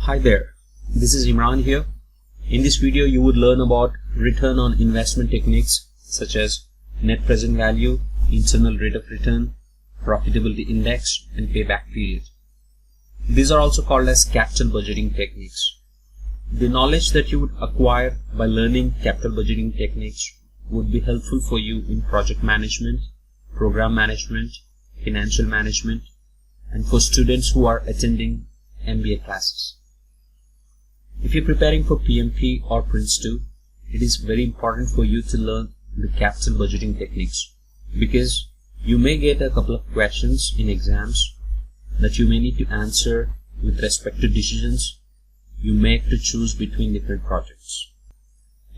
Hi there, this is Imran here. In this video you would learn about return on investment techniques such as net present value, internal rate of return, profitability index, and payback period. These are also called as capital budgeting techniques. The knowledge that you would acquire by learning capital budgeting techniques would be helpful for you in project management, program management, financial management, and for students who are attending MBA classes. If you're preparing for PMP or Prince 2, it is very important for you to learn the capital budgeting techniques because you may get a couple of questions in exams that you may need to answer with respect to decisions you make to choose between different projects.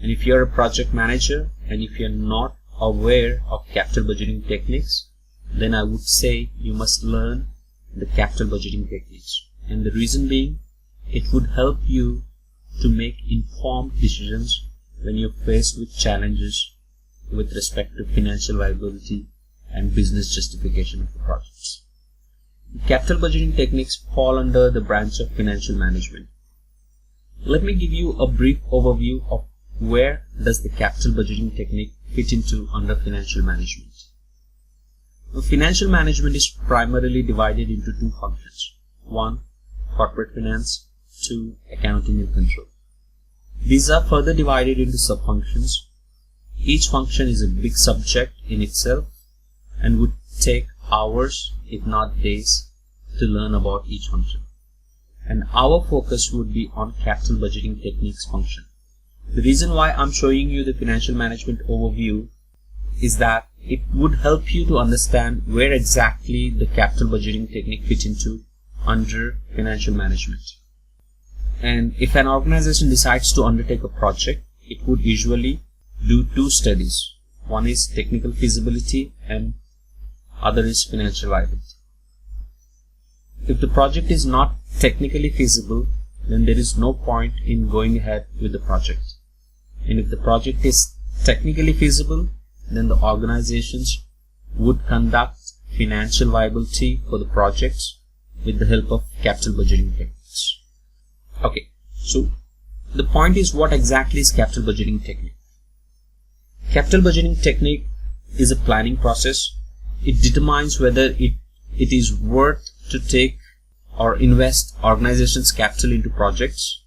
And if you're a project manager and if you're not aware of capital budgeting techniques, then I would say you must learn the capital budgeting techniques. And the reason being, it would help you to make informed decisions when you're faced with challenges with respect to financial viability and business justification of the projects. Capital budgeting techniques fall under the branch of financial management. Let me give you a brief overview of where does the capital budgeting technique fit into under financial management. Now, financial management is primarily divided into two functions. One, corporate finance. 2, accounting and control. These are further divided into sub-functions. Each function is a big subject in itself and would take hours, if not days, to learn about each function. And our focus would be on capital budgeting techniques function. The reason why I'm showing you the financial management overview is that it would help you to understand where exactly the capital budgeting technique fits into under financial management. And if an organization decides to undertake a project, it would usually do two studies. One is technical feasibility and other is financial viability. If the project is not technically feasible, then there is no point in going ahead with the project. And if the project is technically feasible, then the organizations would conduct financial viability for the projects with the help of capital budgeting techniques. Okay, so the point is, what exactly is capital budgeting technique? Capital budgeting technique is a planning process. It determines whether it is worth to take or invest organization's capital into projects,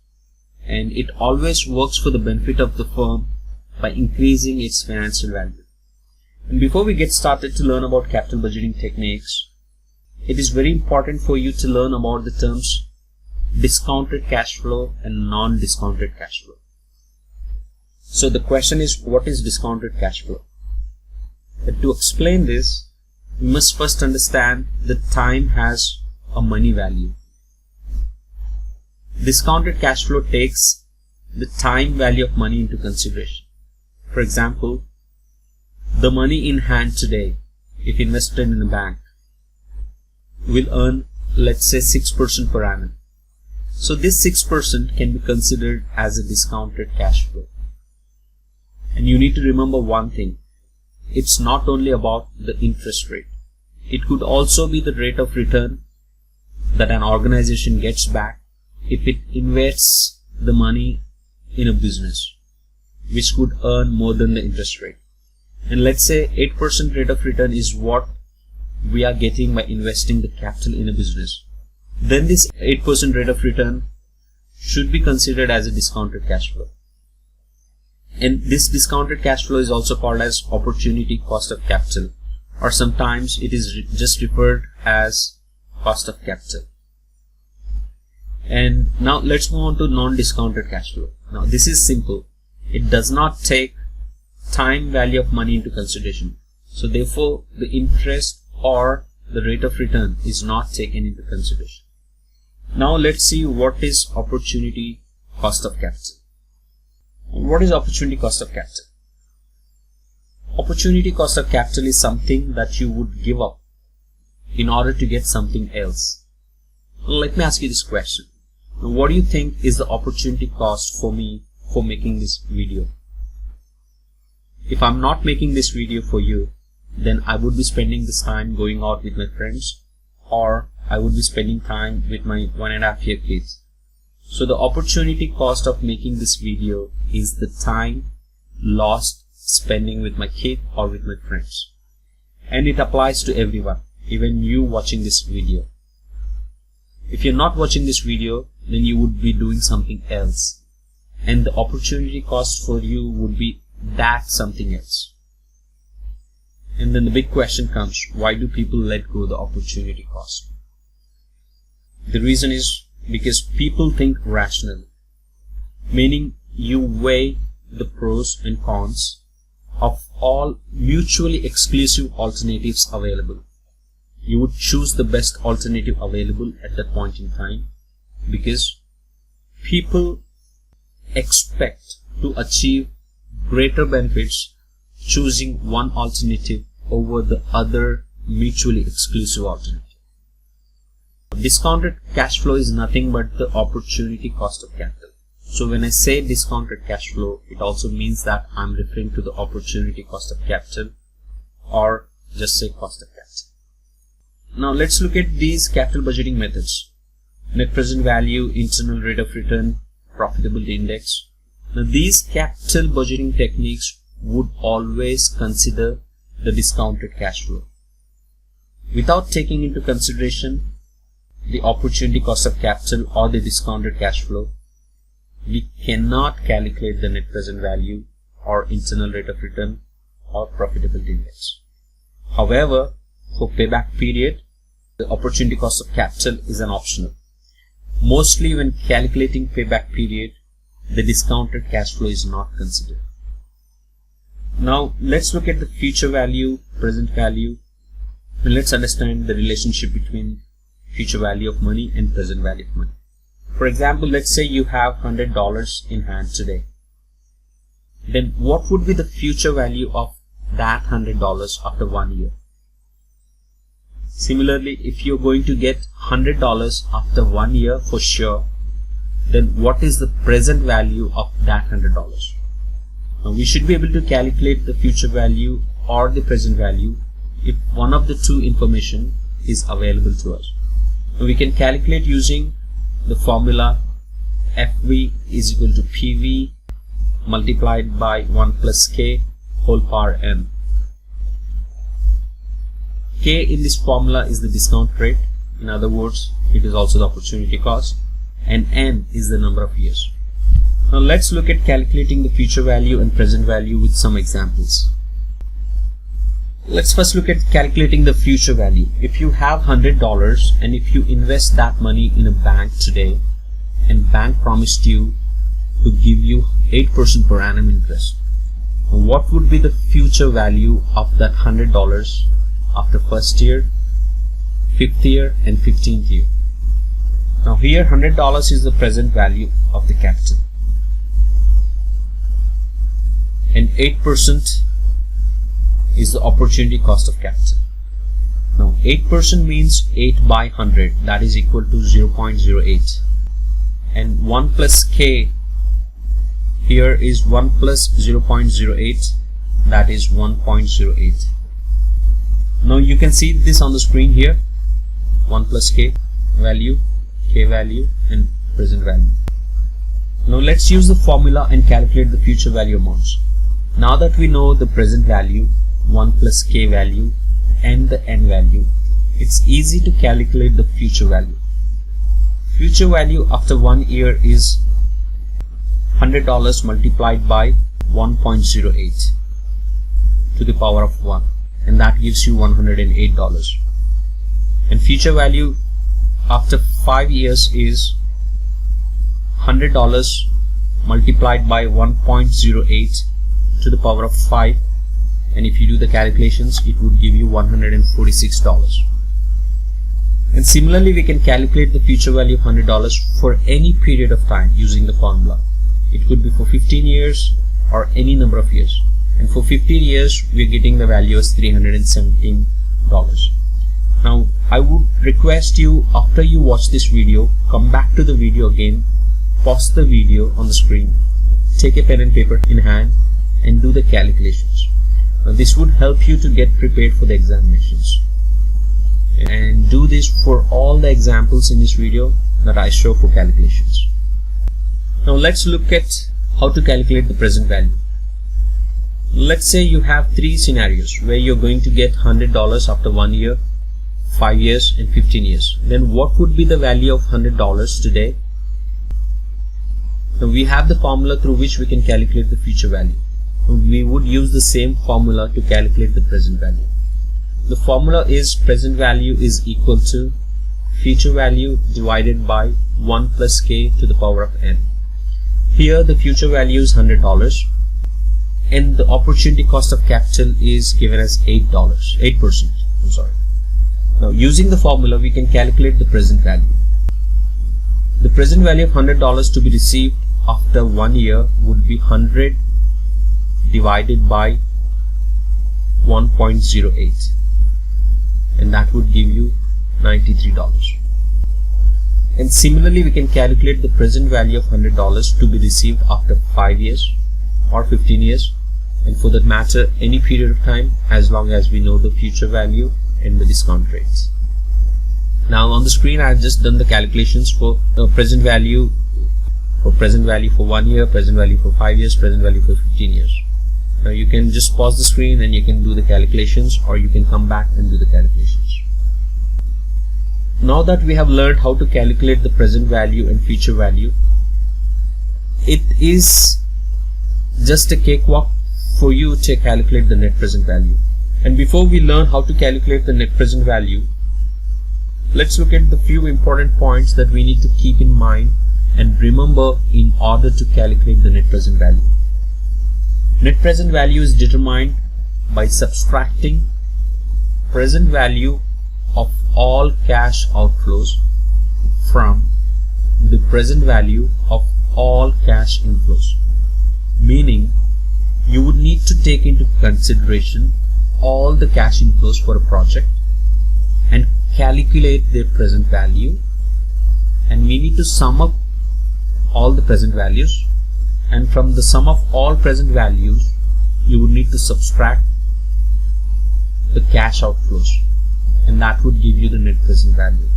and it always works for the benefit of the firm by increasing its financial value. And before we get started to learn about capital budgeting techniques, it is very important for you to learn about the terms discounted cash flow and non-discounted cash flow. So the question is, what is discounted cash flow? And to explain this, we must first understand that time has a money value. Discounted cash flow takes the time value of money into consideration. For example, the money in hand today, if invested in a bank, will earn, let's say, 6% per annum. So this 6% can be considered as a discounted cash flow. And you need to remember one thing. It's not only about the interest rate. It could also be the rate of return that an organization gets back if it invests the money in a business, which could earn more than the interest rate. And let's say 8% rate of return is what we are getting by investing the capital in a business. Then this 8% rate of return should be considered as a discounted cash flow. And this discounted cash flow is also called as opportunity cost of capital, or sometimes it is just referred as cost of capital. And now let's move on to non-discounted cash flow. Now this is simple. It does not take time value of money into consideration. So therefore the interest or the rate of return is not taken into consideration. Now let's see what is opportunity cost of capital. What is opportunity cost of capital? Opportunity cost of capital is something that you would give up in order to get something else. Now, let me ask you this question. Now, what do you think is the opportunity cost for me for making this video? If I'm not making this video for you, then I would be spending this time going out with my friends, or I would be spending time with my 1.5-year kids. So the opportunity cost of making this video is the time lost spending with my kid or with my friends. And it applies to everyone, even you watching this video. If you're not watching this video, then you would be doing something else. And the opportunity cost for you would be that something else. And then the big question comes, why do people let go the opportunity cost? The reason is because people think rationally, meaning you weigh the pros and cons of all mutually exclusive alternatives available. You would choose the best alternative available at that point in time because people expect to achieve greater benefits choosing one alternative over the other mutually exclusive alternative. Discounted cash flow is nothing but the opportunity cost of capital. So when I say discounted cash flow, it also means that I'm referring to the opportunity cost of capital, or just say cost of capital. Now let's look at these capital budgeting methods. Net present value, internal rate of return, profitability index. Now these capital budgeting techniques would always consider the discounted cash flow. Without taking into consideration the opportunity cost of capital or the discounted cash flow, we cannot calculate the net present value or internal rate of return or profitability index. However, for payback period, the opportunity cost of capital is an optional. Mostly when calculating payback period, the discounted cash flow is not considered. Now let's look at the future value, present value, and let's understand the relationship between future value of money and present value of money. For example, let's say you have $100 in hand today. Then what would be the future value of that $100 after 1 year? Similarly, if you're going to get $100 after 1 year for sure, then what is the present value of that $100? Now we should be able to calculate the future value or the present value if one of the two information is available to us. Now we can calculate using the formula FV is equal to PV multiplied by 1 plus K whole power N. K in this formula is the discount rate. In other words, it is also the opportunity cost, and N is the number of years. Now let's look at calculating the future value and present value with some examples. Let's first look at calculating the future value. If you have $100 and if you invest that money in a bank today, and bank promised you to give you 8% per annum interest, what would be the future value of that $100 after first year, 5th year and 15th year? Now here $100 is the present value of the capital, and 8% is the opportunity cost of capital. Now 8% means 8 by 100, that is equal to 0.08, and 1 plus K here is 1 plus 0.08, that is 1.08. Now you can see this on the screen here, 1 plus K value, K value and present value. Now let's use the formula and calculate the future value amounts. Now that we know the present value, 1 plus K value and the N value, it's easy to calculate the future value. Future value after 1 year is $100 multiplied by 1.08 to the power of 1, and that gives you $108. And future value after 5 years is $100 multiplied by 1.08 to the power of 5, and if you do the calculations, it would give you $146. And similarly, we can calculate the future value of $100 for any period of time using the formula. It could be for 15 years or any number of years, and for 15 years we are getting the value as $317. Now I would request you, after you watch this video, come back to the video again, pause the video on the screen, take a pen and paper in hand and do the calculations. Now this would help you to get prepared for the examinations, and do this for all the examples in this video that I show for calculations. Now let's look at how to calculate the present value. Let's say you have three scenarios where you're going to get $100 after 1 year, 5 years and 15 years. Then what would be the value of $100 today? Now we have the formula through which we can calculate the future value. We would use the same formula to calculate the present value. The formula is present value is equal to future value divided by 1 plus k to the power of n. Here the future value is $100 and the opportunity cost of capital is given as 8%. I'm sorry. Now using the formula we can calculate the present value. The present value of $100 to be received after 1 year would be 100 divided by 1.08 and that would give you $93. And similarly we can calculate the present value of $100 to be received after 5 years or 15 years, and for that matter any period of time as long as we know the future value and the discount rates. Now on the screen I have just done the calculations for the present value for 1 year, present value for 5 years, present value for 15 years. Now you can just pause the screen and you can do the calculations, or you can come back and do the calculations. Now that we have learned how to calculate the present value and future value, it is just a cakewalk for you to calculate the net present value. And before we learn how to calculate the net present value, let's look at the few important points that we need to keep in mind and remember in order to calculate the net present value. Net present value is determined by subtracting present value of all cash outflows from the present value of all cash inflows. Meaning you would need to take into consideration all the cash inflows for a project and calculate their present value, and we need to sum up all the present values, and from the sum of all present values you would need to subtract the cash outflows, and that would give you the net present value.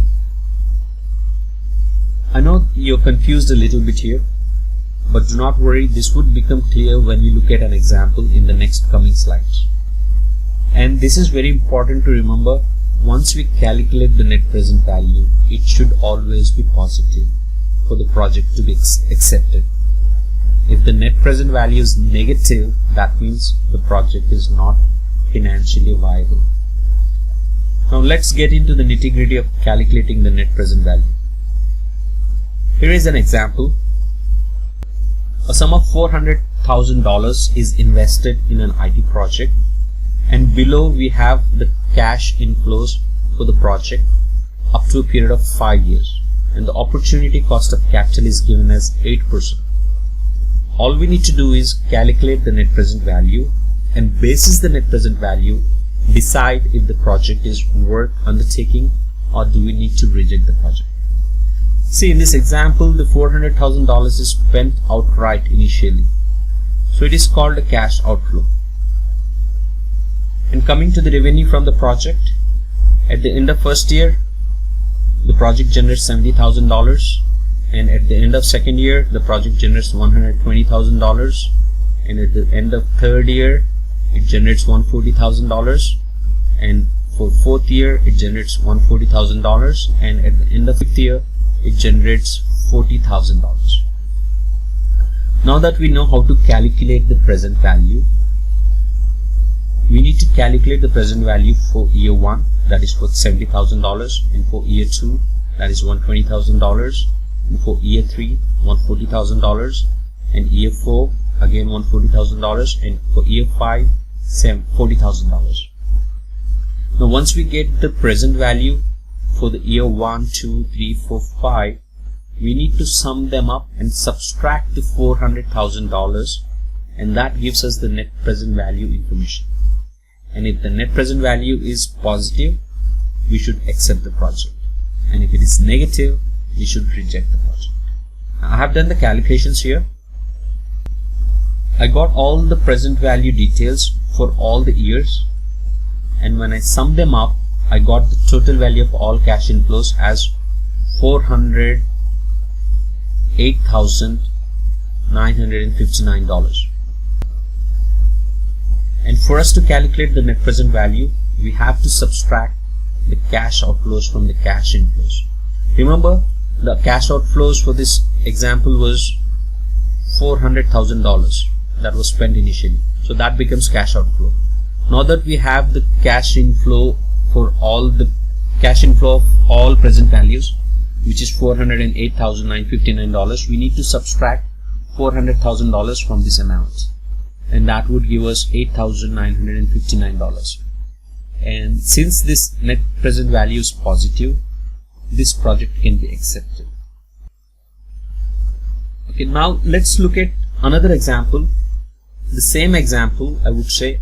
I know you're confused a little bit here, but do not worry, this would become clear when we look at an example in the next coming slides. And this is very important to remember. Once we calculate the net present value, it should always be positive for the project to be accepted. If the net present value is negative, that means the project is not financially viable. Now let's get into the nitty-gritty of calculating the net present value. Here is an example. A sum of $400,000 is invested in an IT project, and below we have the cash inflows for the project up to a period of 5 years, and the opportunity cost of capital is given as 8%. All we need to do is calculate the net present value, and basis the net present value decide if the project is worth undertaking or do we need to reject the project. See, in this example the $400,000 is spent outright initially, so it is called a cash outflow. And coming to the revenue from the project, at the end of first year the project generates $70,000, and at the end of second year the project generates $120,000, and at the end of third year it generates $140,000, and for fourth year it generates $140,000, and at the end of fifth year it generates $40,000. Now that we know how to calculate the present value, we need to calculate the present value for year 1, that is for $70,000, and for year 2, that is $120,000, and for year 3, $140,000, and year 4, again $140,000, and for year 5, $40,000. Now once we get the present value for the year 1, 2, 3, 4, 5, we need to sum them up and subtract the $400,000, and that gives us the net present value information. And if the net present value is positive, we should accept the project, and if it is negative, we should reject the project. Now, I have done the calculations here. I got all the present value details for all the years, and when I sum them up, I got the total value of all cash inflows as $408,000 $959. And for us to calculate the net present value, we have to subtract the cash outflows from the cash inflows. Remember, the cash outflows for this example was $400,000 that was spent initially. So that becomes cash outflow. Now that we have the cash inflow for all the cash inflow of all present values, which is $408,959, we need to subtract $400,000 from this amount, and that would give us $8,959. And since this net present value is positive, this project can be accepted. Okay, now let's look at another example. The same example, I would say,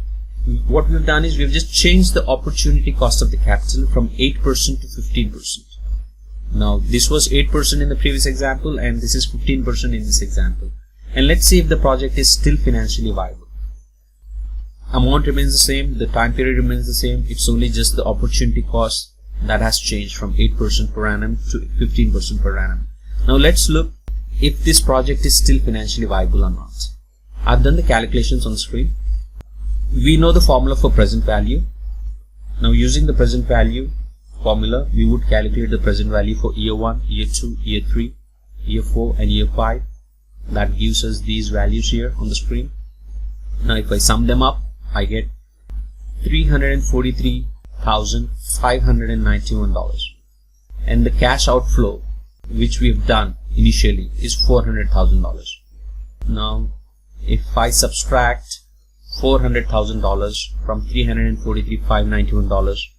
what we've done is we've just changed the opportunity cost of the capital from 8% to 15%. Now this was 8% in the previous example, and this is 15% in this example. And let's see if the project is still financially viable. Amount remains the same, the time period remains the same, it's only just the opportunity cost that has changed from 8% per annum to 15% per annum. Now let's look if this project is still financially viable or not. I've done the calculations on the screen. We know the formula for present value. Now using the present value formula, we would calculate the present value for year 1, year 2, year 3, year 4 and year 5. That gives us these values here on the screen. Now if I sum them up, I get $343,591, and the cash outflow which we have done initially is $400,000. Now if I subtract $400,000 from $343,591,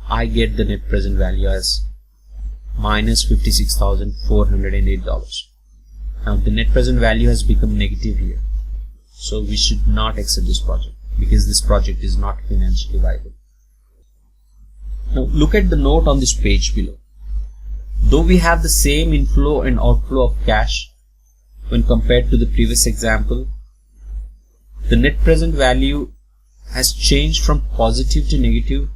I get the net present value as minus $56,408. Now the net present value has become negative here, so we should not accept this project because this project is not financially viable. Now look at the note on this page below. Though we have the same inflow and outflow of cash when compared to the previous example, the net present value has changed from positive to negative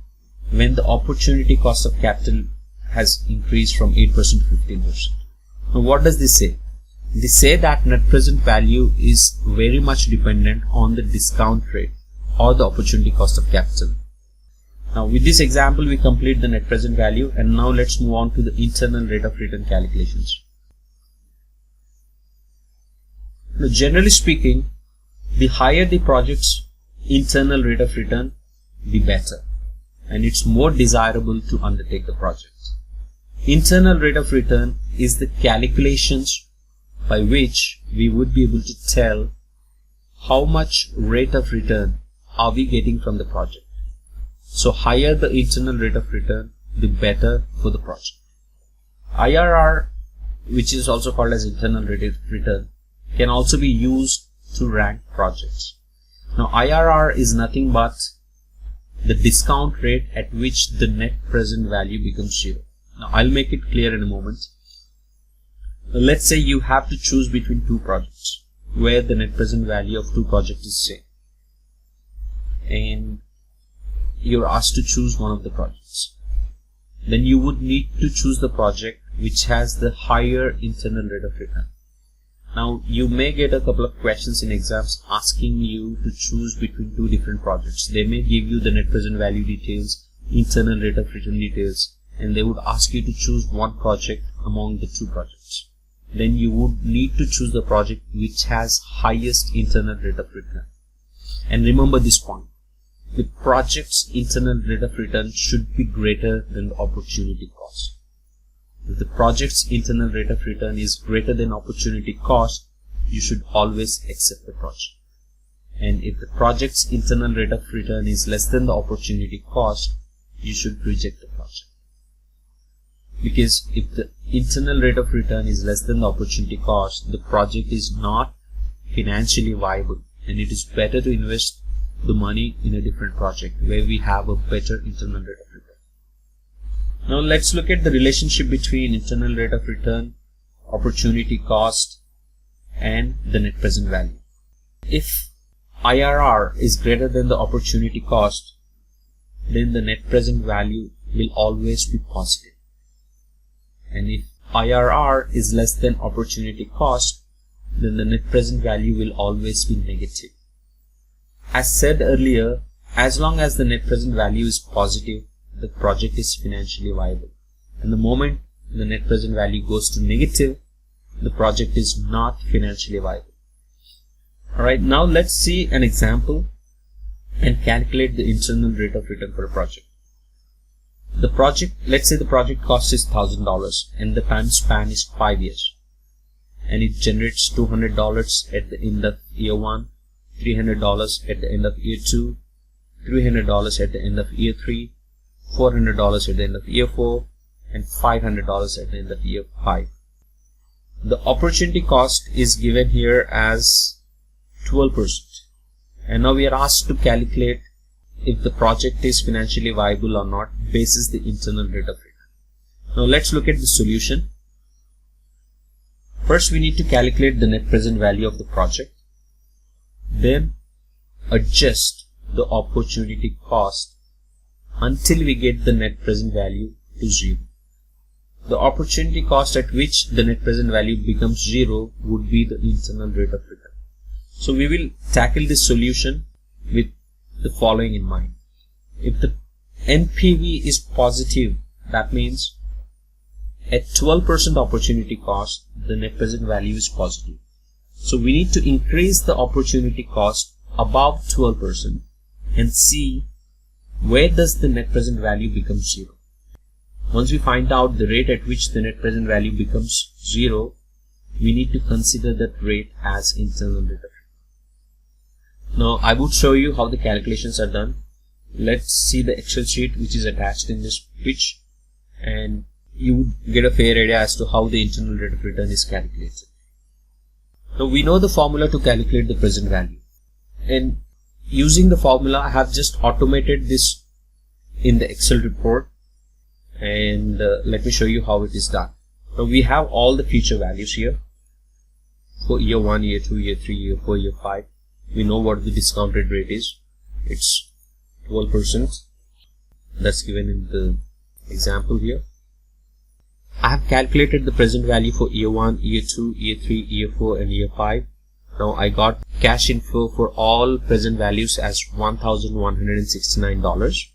when the opportunity cost of capital has increased from 8% to 15%. Now what does this say? They say that net present value is very much dependent on the discount rate or the opportunity cost of capital. Now with this example we complete the net present value, and now let's move on to the internal rate of return calculations. Now generally speaking, the higher the project's internal rate of return, the better, and it's more desirable to undertake the project. Internal rate of return is the calculations by which we would be able to tell how much rate of return are we getting from the project. So higher the internal rate of return, the better for the project. IRR, which is also called as internal rate of return, can also be used to rank projects. Now IRR is nothing but the discount rate at which the net present value becomes zero. Now I'll make it clear in a moment. Now, let's say you have to choose between two projects where the net present value of two projects is same, and you're asked to choose one of the projects. Then you would need to choose the project which has the higher internal rate of return. Now you may get a couple of questions in exams asking you to choose between two different projects. They may give you the net present value details, internal rate of return details, and they would ask you to choose one project among the two projects. Then you would need to choose the project which has highest internal rate of return. And remember this point, the project's internal rate of return should be greater than the opportunity cost. If the project's internal rate of return is greater than opportunity cost, you should always accept the project. And if the project's internal rate of return is less than the opportunity cost, you should reject the project. Because if the internal rate of return is less than the opportunity cost, the project is not financially viable, and it is better to invest the money in a different project where we have a better internal rate of return. Now let's look at the relationship between internal rate of return, opportunity cost, and the net present value. If IRR is greater than the opportunity cost, then the net present value will always be positive. And if IRR is less than opportunity cost, then the net present value will always be negative. As said earlier, as long as the net present value is positive, the project is financially viable. And the moment the net present value goes to negative, the project is not financially viable. Alright, now let's see an example and calculate the internal rate of return for a project. The project, let's say the project cost is $1,000 and the time span is 5 years. And it generates $200 at the end of year 1, $300 at the end of year 2, $300 at the end of year 3, $400 at the end of year 4, and $500 at the end of year 5. The opportunity cost is given here as 12%. And now we are asked to calculate if the project is financially viable or not basis the internal rate of return. Now let's look at the solution. First we need to calculate the net present value of the project. Then adjust the opportunity cost until we get the net present value to 0. The opportunity cost at which the net present value becomes 0 would be the internal rate of return. So we will tackle this solution with the following in mind. If the NPV is positive, that means at 12% opportunity cost, the net present value is positive. So we need to increase the opportunity cost above 12% and see where does the net present value become 0. Once we find out the rate at which the net present value becomes 0, we need to consider that rate as internal rate of return. Now I would show you how the calculations are done. Let's see the Excel sheet which is attached in this pitch, and you would get a fair idea as to how the internal rate of return is calculated. Now we know the formula to calculate the present value, and using the formula I have just automated this in the Excel report, and let me show you how it is done. Now we have all the future values here for year 1, year 2, year 3, year 4, year 5. We know what the discounted rate is. It's 12%. That's given in the example here. I have calculated the present value for year 1, year 2, year 3, year 4 and year 5. Now I got cash inflow for all present values as $1,169.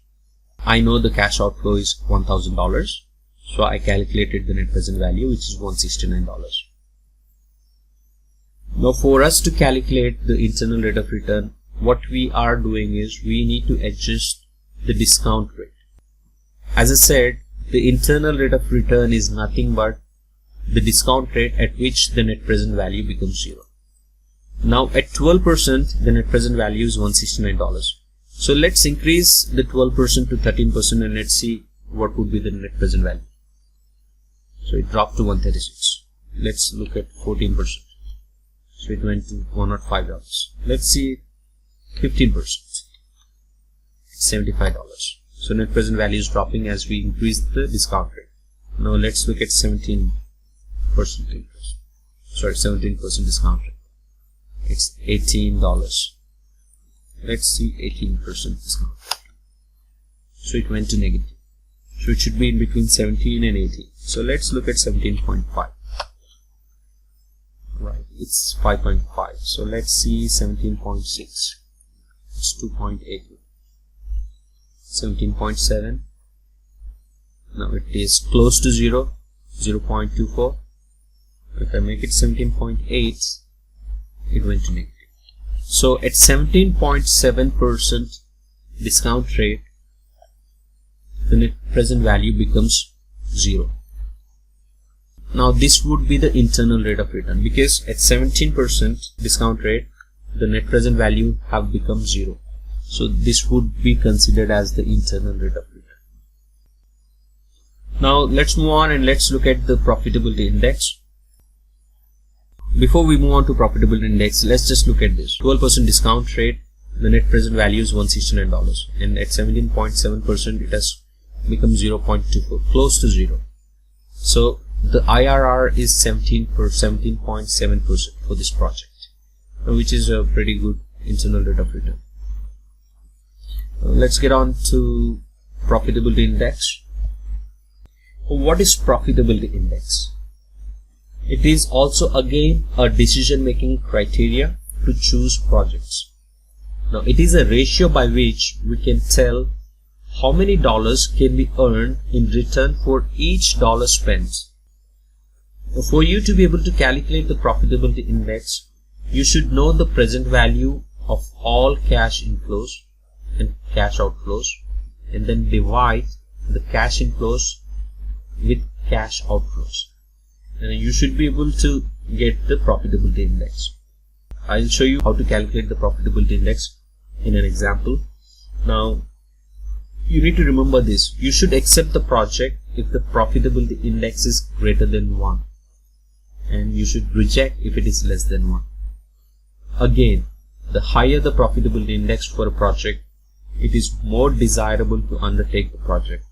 I know the cash outflow is $1,000. So I calculated the net present value, which is $169. Now for us to calculate the internal rate of return, what we are doing is we need to adjust the discount rate. As I said, the internal rate of return is nothing but the discount rate at which the net present value becomes 0. Now at 12%, the net present value is $169. So let's increase the 12% to 13% and let's see what would be the net present value. So it dropped to $136. Let's look at 14%. So it went to $105. Let's see 15%. $75. So net present value is dropping as we increase the discount rate. Now let's look at 17% interest. Sorry, 17% discount rate. It's $18. Let's see 18% discount rate. So it went to negative. So it should be in between 17 and 18. So let's look at 17.5. Right, it's 5.5. So let's see 17.6. It's 2.8. 17.7. Now it is close to 0. 0.24. If I make it 17.8, it went to negative. So at 17.7% discount rate, the net present value becomes 0. Now this would be the internal rate of return, because at 17% discount rate, the net present value have become 0. So this would be considered as the internal rate of return. Now let's move on and let's look at the profitability index. Before we move on to profitability index, let's just look at this. 12% discount rate, the net present value is $169, and at 17.7% it has become 0.24, close to 0. So the IRR is 17.7% for this project, which is a pretty good internal rate of return. Let's get on to profitability index. What is profitability index? It is also again a decision making criteria to choose projects. Now it is a ratio by which we can tell how many dollars can be earned in return for each dollar spent. Now, for you to be able to calculate the profitability index, you should know the present value of all cash inflows and cash outflows, and then divide the cash inflows with cash outflows, and you should be able to get the profitability index. I'll show you how to calculate the profitability index in an example. Now you need to remember this: you should accept the project if the profitability index is greater than 1, and you should reject if it is less than 1. Again, the higher the profitability index for a project, it is more desirable to undertake the project.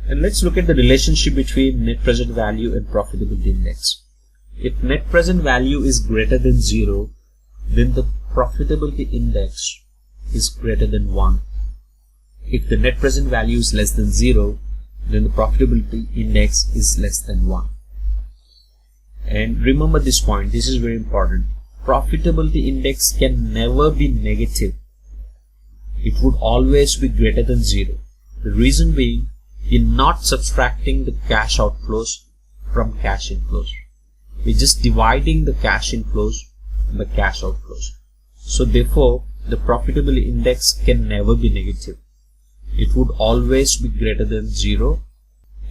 And let's look at the relationship between net present value and profitability index. If net present value is greater than 0, then the profitability index is greater than 1. If the net present value is less than 0, then the profitability index is less than 1. And remember this point, this is very important. Profitability index can never be negative. It would always be greater than 0. The reason being, you're not subtracting the cash outflows from cash inflows. We're just dividing the cash inflows by cash outflows. So therefore, the profitability index can never be negative. It would always be greater than 0,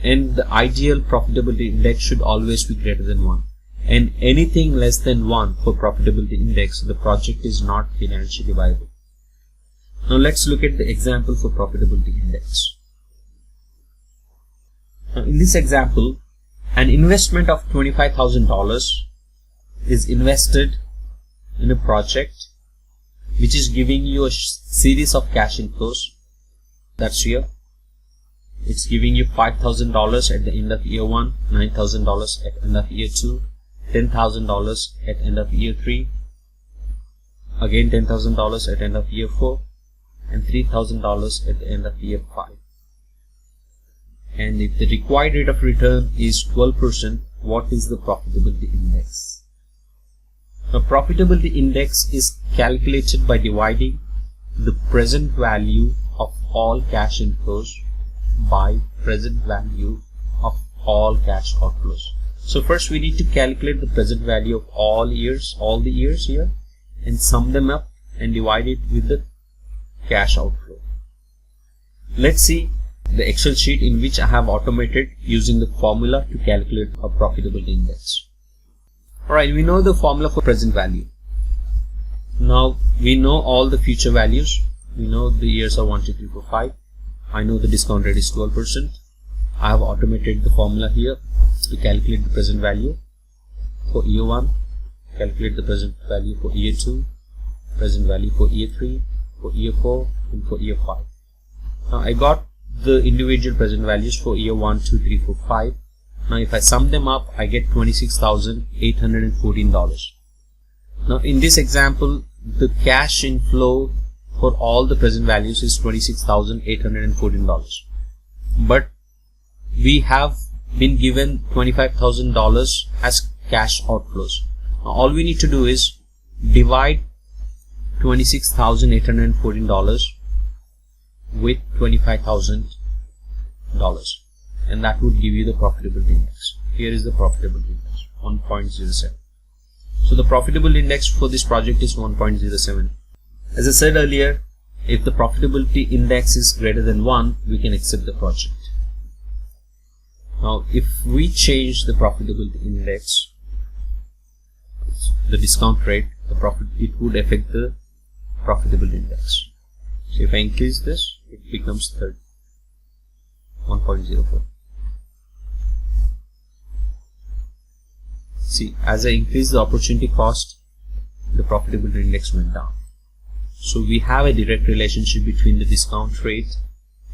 and the ideal profitability index should always be greater than 1. And anything less than 1 for profitability index, the project is not financially viable. Now let's look at the example for profitability index. Now in this example, an investment of $25,000 is invested in a project which is giving you a series of cash inflows. That's here. It's giving you $5,000 at the end of year 1, $9,000 at end of year 2, $10,000 at end of year 3, again $10,000 at end of year 4, and $3,000 at the end of year 5. And if the required rate of return is 12%, what is the profitability index? Now, profitability index is calculated by dividing the present value of all cash inflows by present value of all cash outflows. So first we need to calculate the present value of all the years here, and sum them up and divide it with the cash outflow. Let's see the Excel sheet in which I have automated using the formula to calculate a profitability index. Alright, we know the formula for present value. Now we know all the future values. We know the years are 1, 2, 3, 4, 5. I know the discount rate is 12%. I have automated the formula here to calculate the present value for year 1, calculate the present value for year 2, present value for year 3, for year 4, and for year 5. Now I got the individual present values for year 1, 2, 3, 4, 5. Now if I sum them up, I get $26,814. Now in this example, the cash inflow for all the present values is $26,814. But we have been given $25,000 as cash outflows. Now all we need to do is divide $26,814 with $25,000, and that would give you the profitability index. Here is the profitability index, 1.07. So the profitability index for this project is 1.07. As I said earlier, if the profitability index is greater than 1, we can accept the project. Now if we change the profitability index, the discount rate, it would affect the profitability index. So if I increase this, it becomes 1.04. See, as I increase the opportunity cost, the profitability index went down. So we have a direct relationship between the discount rate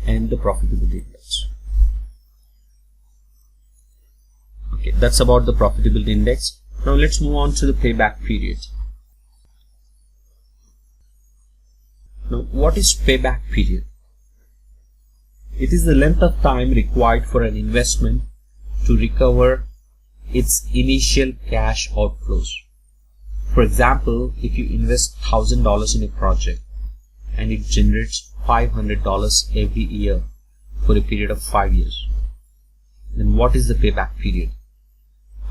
and the profitability index. Okay, that's about the profitability index. Now let's move on to the payback period. Now, what is payback period? It is the length of time required for an investment to recover its initial cash outflows. For example, if you invest $1,000 in a project and it generates $500 every year for a period of 5 years, then what is the payback period?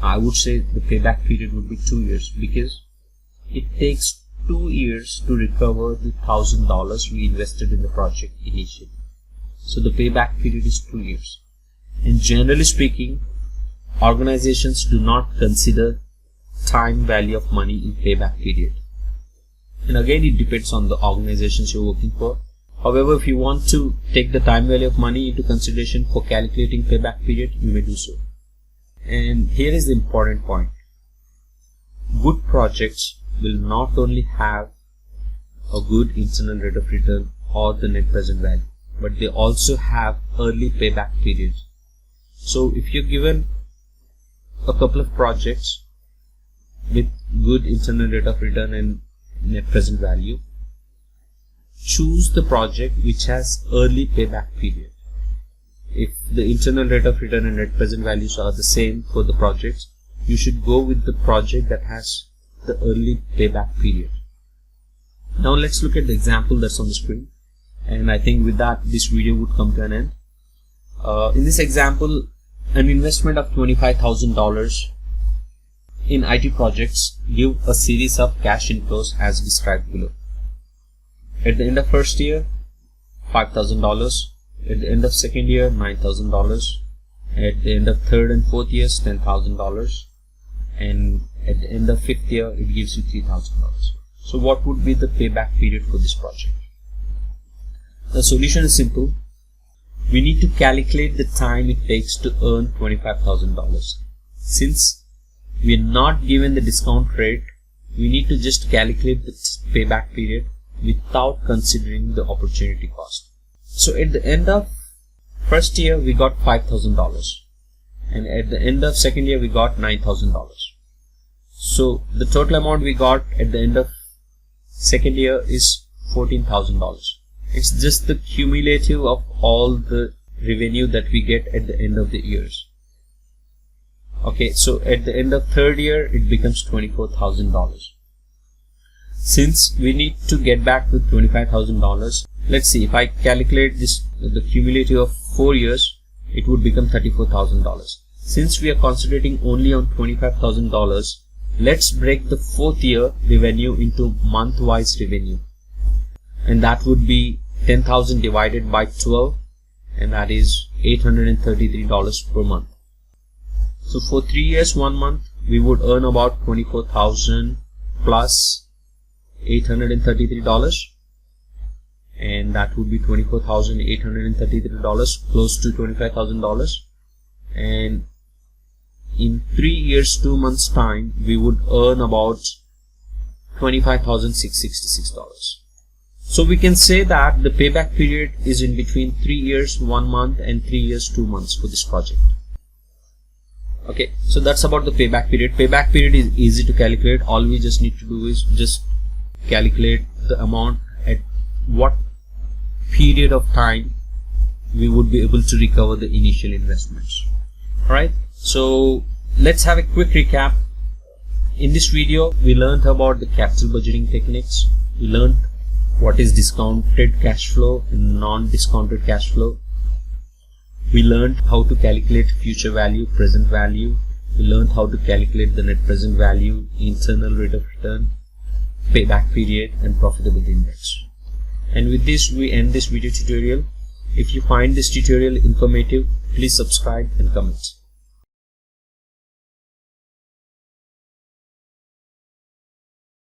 I would say the payback period would be 2 years, because it takes 2 years to recover the $1,000 we invested in the project initially. So the payback period is 2 years. And generally speaking, organizations do not consider time value of money in payback period. And again, it depends on the organizations you're working for. However, if you want to take the time value of money into consideration for calculating payback period, you may do so. And here is the important point. Good projects will not only have a good internal rate of return or the net present value, but they also have early payback periods. So if you're given a couple of projects with good internal rate of return and net present value, choose the project which has early payback period. If the internal rate of return and net present values are the same for the projects, you should go with the project that has the early payback period. Now let's look at the example that's on the screen, and I think with that this video would come to an end. In this example, an investment of $25,000 in IT projects give a series of cash inflows as described below. At the end of first year, $5,000. At the end of second year, $9,000. At the end of third and fourth years, $10,000. And at the end of fifth year, it gives you $3,000. So what would be the payback period for this project? The solution is simple. We need to calculate the time it takes to earn $25,000. Since we are not given the discount rate, we need to just calculate the payback period without considering the opportunity cost. So at the end of first year, we got $5,000. And at the end of second year, we got $9,000. So the total amount we got at the end of second year is $14,000. It's just the cumulative of all the revenue that we get at the end of the years. Okay, so at the end of third year, it becomes $24,000. Since we need to get back to $25,000, let's see, if I calculate this, the cumulative of 4 years, it would become $34,000. Since we are concentrating only on $25,000, let's break the fourth year revenue into month-wise revenue. And that would be 10,000 divided by 12, and that is $833 per month. So for 3 years, 1 month, we would earn about $24,000 plus $833, and that would be $24,833, close to $25,000. And in 3 years, 2 months time, we would earn about $25,666. So we can say that the payback period is in between 3 years, 1 month and 3 years, 2 months for this project. Okay, so that's about the payback period. Payback period is easy to calculate. All we just need to do is just calculate the amount at what period of time we would be able to recover the initial investments. Alright, so let's have a quick recap. In this video, we learned about the capital budgeting techniques. We learned what is discounted cash flow and non-discounted cash flow. We learned how to calculate future value, present value. We learned how to calculate the net present value, internal rate of return, payback period, and profitability index. And with this, we end this video tutorial. If you find this tutorial informative, please subscribe and comment.